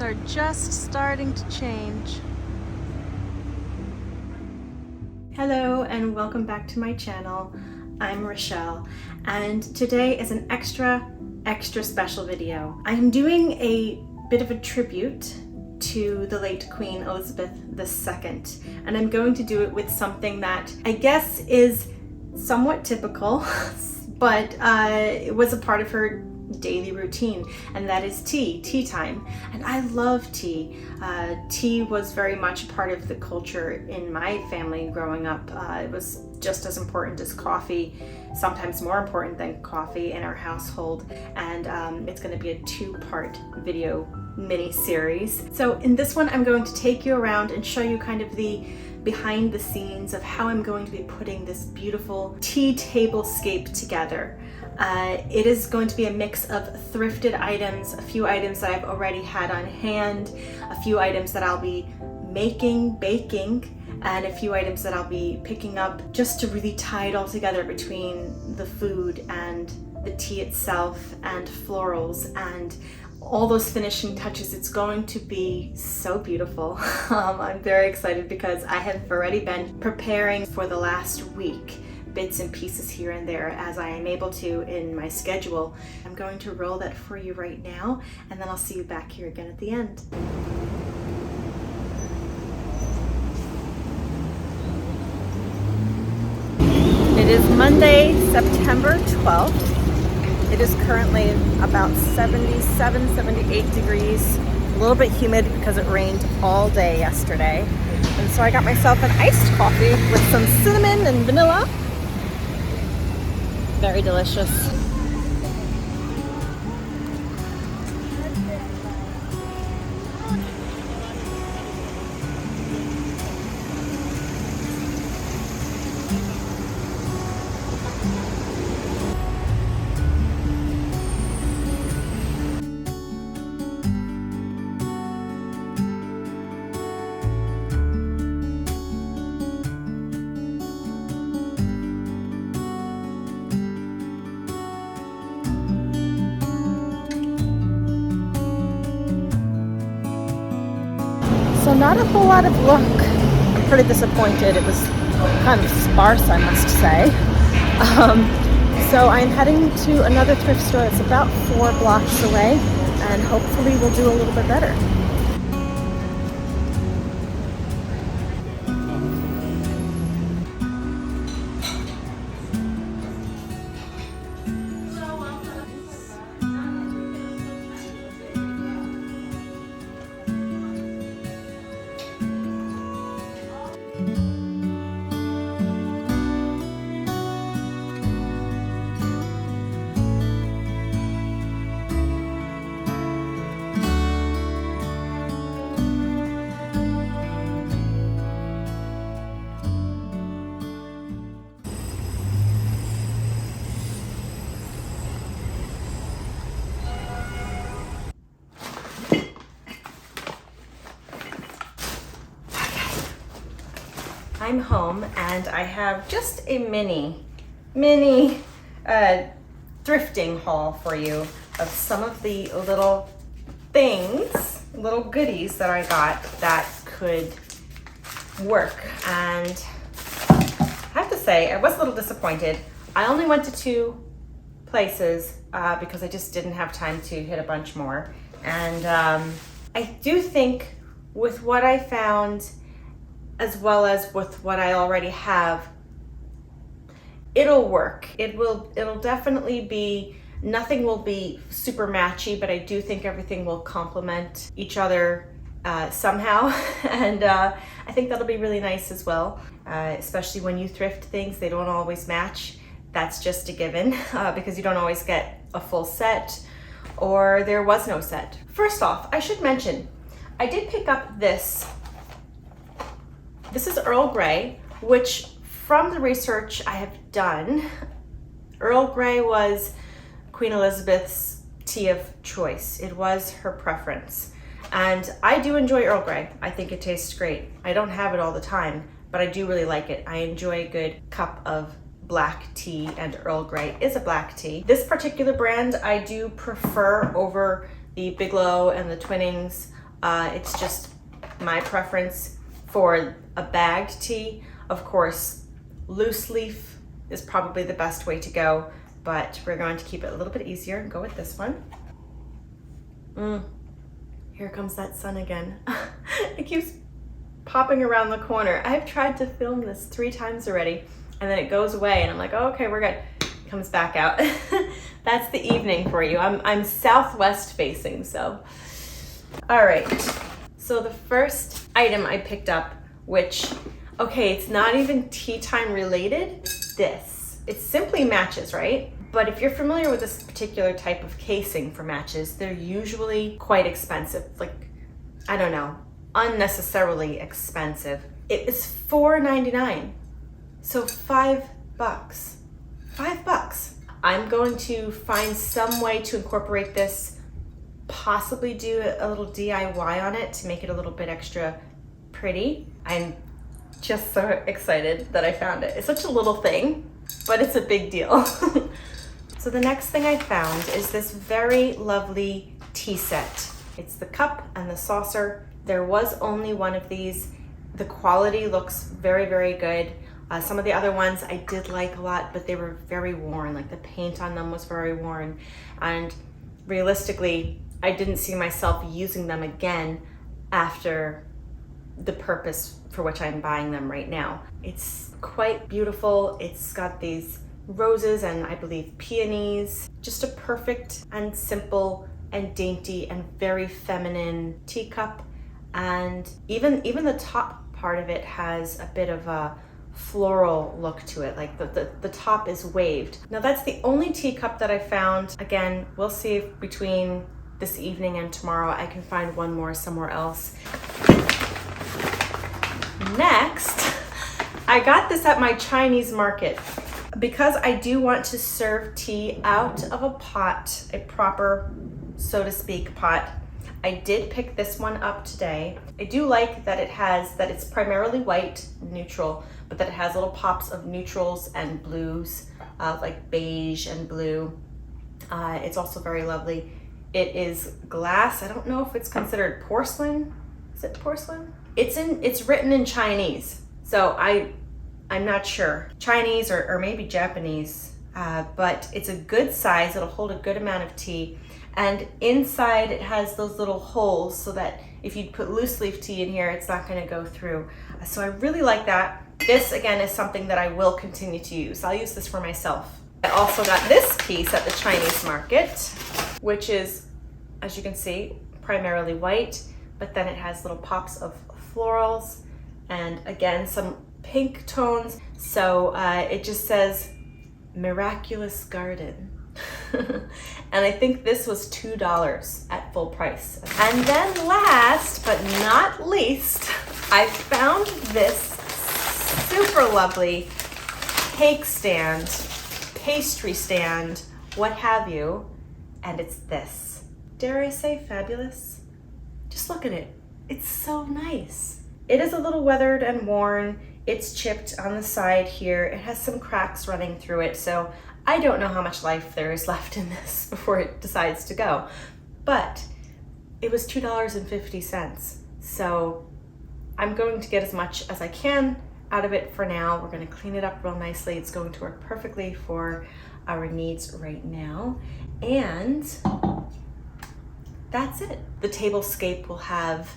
leaves are just starting to change. Hello and welcome back to my channel. I'm Rachelle, and today is an extra special video. I am doing a bit of a tribute to the late Queen Elizabeth II, and I'm going to do it with something that I guess is somewhat typical, but it was a part of her daily routine, and that is tea time. And I love tea. Tea was very much part of the culture in my family growing up. It was just as important as coffee, sometimes more important than coffee in our household. And it's going to be a two-part video mini series. So in this one, I'm going to take you around and show you kind of the behind the scenes of how I'm going to be putting this beautiful tea tablescape together. It is going to be a mix of thrifted items, a few items that I've already had on hand, a few items that I'll be baking, and a few items that I'll be picking up just to really tie it all together between the food and the tea itself and florals and all those finishing touches. It's going to be so beautiful. I'm very excited because I have already been preparing for the last week, bits and pieces here and there as I am able to in my schedule. I'm going to roll that for you right now, and then I'll see you back here again at the end. It is Monday, September 12th. It is currently about 77, 78 degrees, a little bit humid because it rained all day yesterday. And so I got myself an iced coffee with some cinnamon and vanilla. Very delicious. So not a whole lot of luck. I'm pretty disappointed. It was kind of sparse, I must say. So I'm heading to another thrift store that's about 4 blocks away, and hopefully we'll do a little bit better. I'm home and I have just a mini thrifting haul for you of some of the little things, little goodies that I got that could work. And I have to say, I was a little disappointed. I only went to 2 places because I just didn't have time to hit a bunch more. And I do think with what I found, as well as with what I already have, it'll work. It'll definitely be, nothing will be super matchy, but I do think everything will complement each other somehow. And I think that'll be really nice as well, especially when you thrift things, they don't always match. That's just a given because you don't always get a full set, or there was no set. First off, I should mention, I did pick up this. This is Earl Grey, which from the research I have done, Earl Grey was Queen Elizabeth's tea of choice. It was her preference. And I do enjoy Earl Grey. I think it tastes great. I don't have it all the time, but I do really like it. I enjoy a good cup of black tea, and Earl Grey is a black tea. This particular brand I do prefer over the Bigelow and the Twinings. It's just my preference for a bagged tea. Of course, loose leaf is probably the best way to go, but we're going to keep it a little bit easier and go with this one. Here comes that sun again. It keeps popping around the corner. I've tried to film this 3 times already, and then it goes away, and I'm like, oh, okay, we're good. It comes back out. That's the evening for you. I'm southwest facing, so. All right, so the first item I picked up, which, okay, it's not even tea time related, this. It's simply matches, right? But if you're familiar with this particular type of casing for matches, they're usually quite expensive. Like, I don't know, unnecessarily expensive. It is $4.99, so $5. $5. I'm going to find some way to incorporate this, possibly do a little DIY on it to make it a little bit extra pretty. I'm just so excited that I found it. It's such a little thing, but it's a big deal. So the next thing I found is this very lovely tea set. It's the cup and the saucer. There was only one of these. The quality looks very, very good. Some of the other ones I did like a lot, but they were very worn. Like the paint on them was very worn. And realistically, I didn't see myself using them again after the purpose for which I'm buying them right now. It's quite beautiful. It's got these roses and I believe peonies. Just a perfect and simple and dainty and very feminine teacup. And even the top part of it has a bit of a floral look to it, like the top is waved. Now that's the only teacup that I found. Again, we'll see if between this evening and tomorrow I can find one more somewhere else. Next, I got this at my Chinese market because I do want to serve tea out of a pot, a proper, so to speak, pot. I did pick this one up today. I do like that it's primarily white, neutral, but that it has little pops of neutrals and blues, like beige and blue. It's also very lovely. It is glass. I don't know if it's considered porcelain. Is it porcelain? It's written in Chinese, so I'm not sure. Chinese or maybe Japanese, but it's a good size. It'll hold a good amount of tea. And inside it has those little holes so that if you put loose leaf tea in here, it's not gonna go through. So I really like that. This again is something that I will continue to use. I'll use this for myself. I also got this piece at the Chinese market, which is, as you can see, primarily white, but then it has little pops of florals and again, some pink tones. So it just says Miraculous Garden. And I think this was $2 at full price. And then last but not least, I found this super lovely cake stand, pastry stand, what have you, and it's this. Dare I say fabulous? Just look at it. It's so nice. It is a little weathered and worn. It's chipped on the side here. It has some cracks running through it, so I don't know how much life there is left in this before it decides to go, but it was $2.50. So I'm going to get as much as I can out of it for now. We're going to clean it up real nicely. It's going to work perfectly for our needs right now. And that's it. The Tablescape will have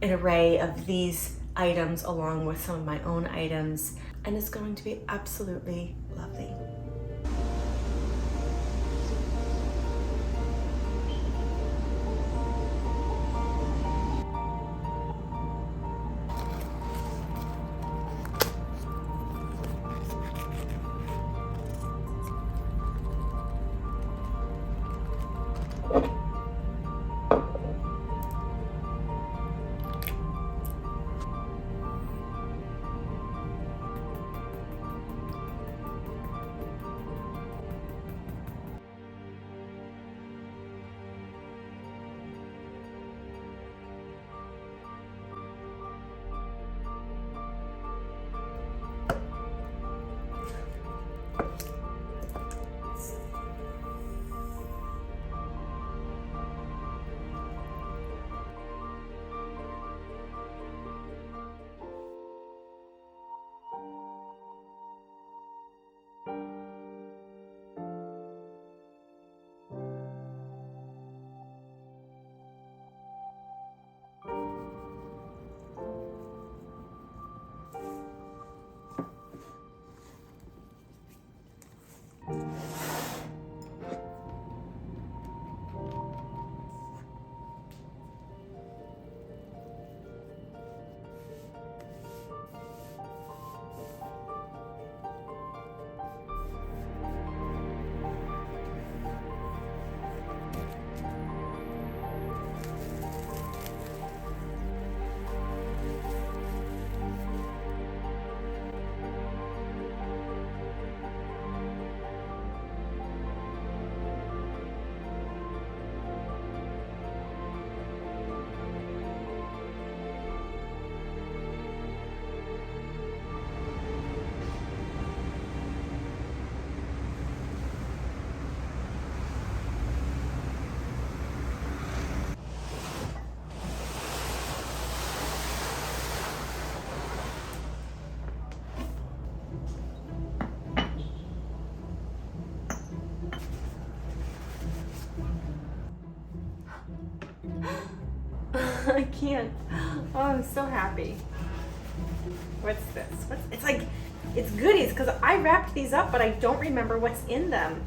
an array of these items along with some of my own items, and it's going to be absolutely lovely. can't. Oh, I'm so happy. What's this? It's goodies, because I wrapped these up, but I don't remember what's in them.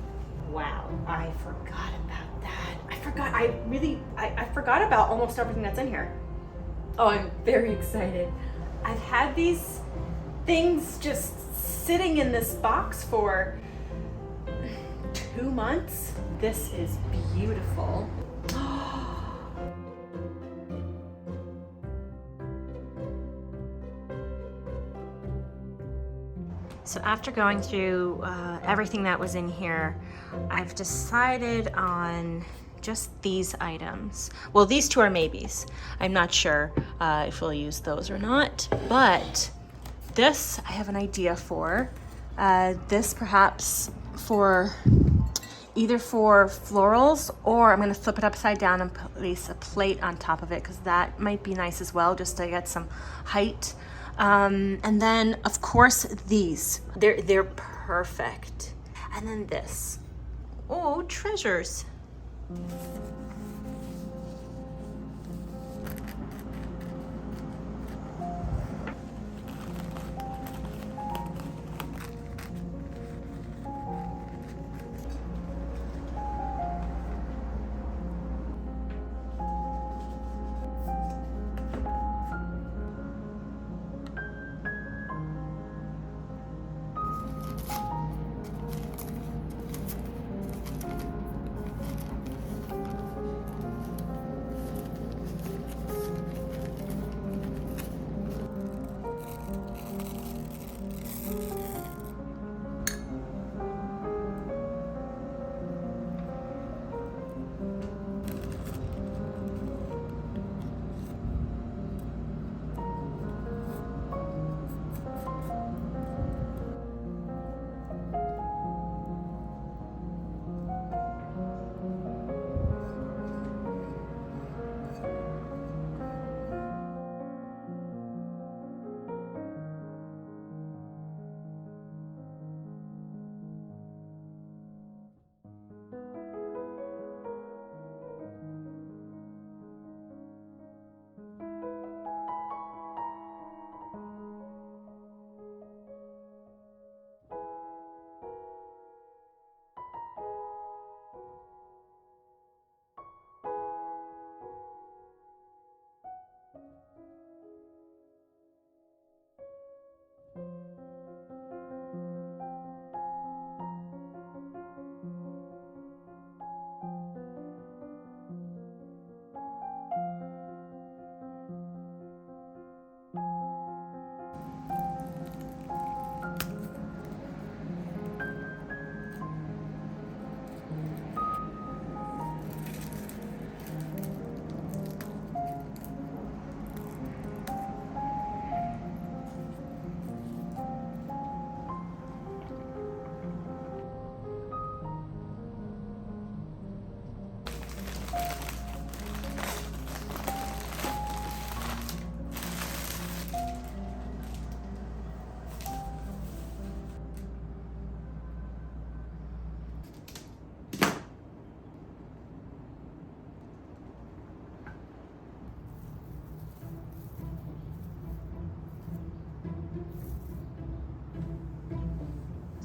Wow, I forgot about that. I forgot about almost everything that's in here. Oh, I'm very excited. I've had these things just sitting in this box for 2 months. This is beautiful. So after going through everything that was in here, I've decided on just these items. Well, these two are maybes. I'm not sure if we'll use those or not, but this I have an idea for. This perhaps for either for florals, or I'm gonna flip it upside down and place a plate on top of it, because that might be nice as well, just to get some height. And then of course these, they're perfect. And then this, oh, treasures.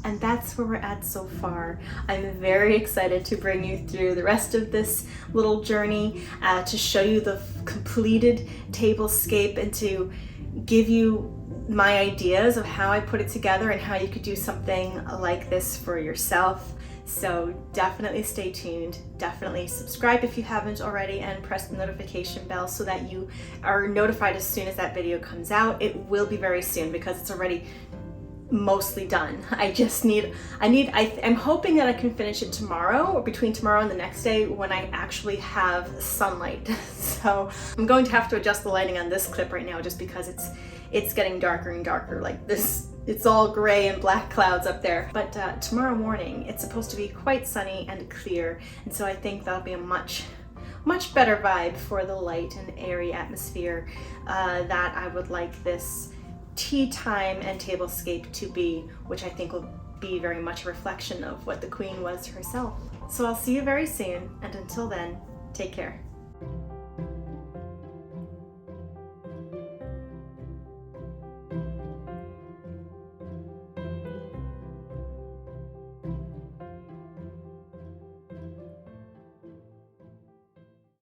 And that's where we're at so far. I'm very excited to bring you through the rest of this little journey, to show you the completed tablescape and to give you my ideas of how I put it together and how you could do something like this for yourself. So definitely stay tuned, definitely subscribe if you haven't already, and press the notification bell so that you are notified as soon as that video comes out. It will be very soon because it's already mostly done. I'm hoping that I can finish it tomorrow, or between tomorrow and the next day when I actually have sunlight. So I'm going to have to adjust the lighting on this clip right now just because it's getting darker and darker like this. It's all gray and black clouds up there. But tomorrow morning it's supposed to be quite sunny and clear, and so I think that'll be a much better vibe for the light and airy atmosphere that I would like this tea time and tablescape to be, which I think will be very much a reflection of what the Queen was herself. So I'll see you very soon, and until then, take care.